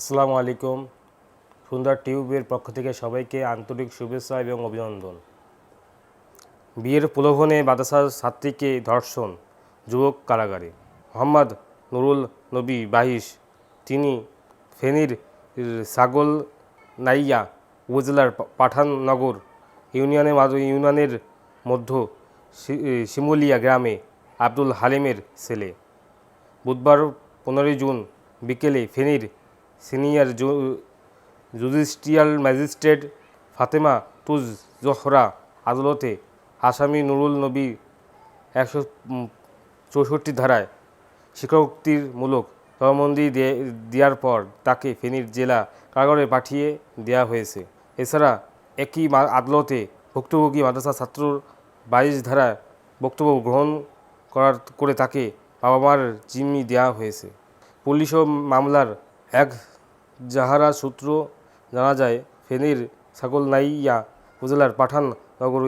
আসসালামু আলাইকুম। সুন্দর টিউবের পক্ষ থেকে সবাইকে আন্তরিক শুভেচ্ছা এবং অভিনন্দন। বিয়ের প্রলোভনে মাদ্রাসার ছাত্রীকে ধর্ষণ, যুবক কারাগারে। মোহাম্মদ নুরুল নবী 22, তিনি ফেনীর ছাগলনাইয়া উপজেলার পাঠাননগর ইউনিয়নের মধ্য শিমুলিয়া গ্রামে আব্দুল হালিমের ছেলে। বুধবার 15 জুন বিকেলে ফেনীর সিনিয়র জুডিশিয়াল ম্যাজিস্ট্রেট ফাতেমা তুজ জোহরা আদালতে আসামি নুরুল নবী 164 ধারায় স্বীকারোক্তিমূলক জবানবন্দি দেওয়ার পর তাকে ফেনীর জেলা কারাগারে পাঠিয়ে দেওয়া হয়েছে। এছাড়া একই আদালতে ভুক্তভোগী মাদ্রাসা ছাত্র 22 ধারায় বক্তব্য গ্রহণ করে তাকে বাবা মার জিম্মি দেওয়া হয়েছে। পুলিশ ও মামলার এক জাহারা সূত্র জানা যায়, ফেনীর ছাগলনাইয়া উপজেলার পাঠাননগর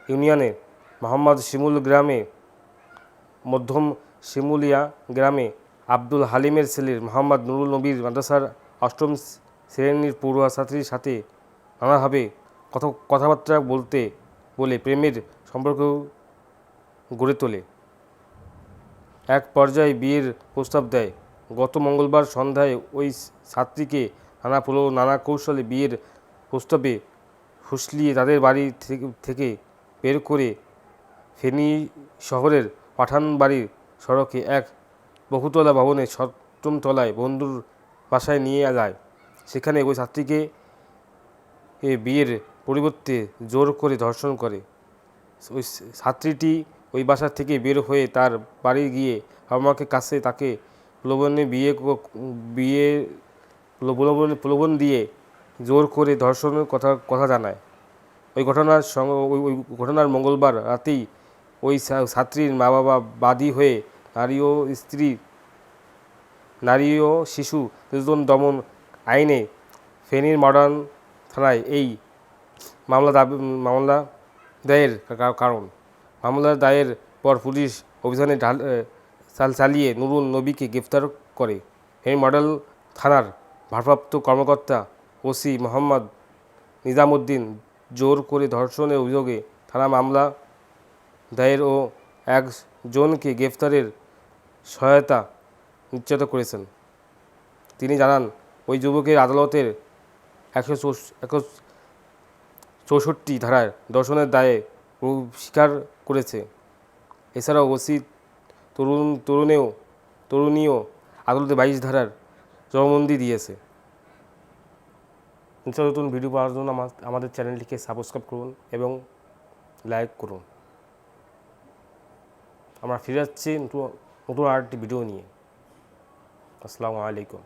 ইউনিয়নে মোহাম্মদ শিমুল গ্রামে মধ্যম শিমুলিয়া গ্রামে আব্দুল হালিমের ছেলে মোহাম্মদ নুরুল নবীর মাদ্রাসার 8ম শ্রেণীর পড়ুয়া ছাত্রীর সাথে নানাভাবে কথাবার্তা বলে প্রেমের সম্পর্ক গড়ে তোলে। এক পর্যায়ে বিয়ের প্রস্তাব দেয়। গত মঙ্গলবার সন্ধ্যায় ওই ছাত্রীকে নানা কৌশলে বিয়ের প্রস্তাবে ফুসলিয়ে তাদের বাড়ি থেকে বের করে ফেনী শহরের পাঠানবাড়ির সড়কে এক বহুতলা ভবনের 7ম তলায় বন্ধুর বাসায় নিয়ে যায়। সেখানে ওই ছাত্রীকে বিয়ের পরিবর্তে জোর করে ধর্ষণ করে। ওই ছাত্রীটি ওই বাসা থেকে বের হয়ে তার বাড়ি গিয়ে বাবা কাছে তাকে প্রলোভন দিয়ে জোর করে ধর্ষণের কথা জানায়। ওই ঘটনার মঙ্গলবার রাতেই ওই ছাত্রীর মা বাবা বাদী হয়ে নারী ও শিশু নির্যাতন দমন আইনে ফেনীর মডার্ন থানায় এই মামলা দায়ের মামলা দায়ের পর পুলিশ অভিযানে চালিয়ে নুরুল নবীকে গ্রেফতার করে। ফেনী মডেল থানার ভারপ্রাপ্ত কর্মকর্তা ওসি মোহাম্মদ নিজামুদ্দিন জোর করে ধর্ষণের অভিযোগে থানা মামলা দায়ের ও একজনকে গ্রেফতারের সহায়তা নিশ্চিত করেছেন। তিনি জানান, ওই যুবকের আদালতের 164 ধারায় ধর্ষণের দায়ে স্বীকার করেছে। এছাড়াও ওসি তরুণীও আদালতে 22 ধারার জবানবন্দি দিয়েছে। নতুন ভিডিও পাওয়ার জন্য আমাদের চ্যানেলটিকে সাবস্ক্রাইব করুন এবং লাইক করুন। আমরা ফিরে যাচ্ছি নতুন আরেকটি ভিডিও নিয়ে। আসসালামু আলাইকুম।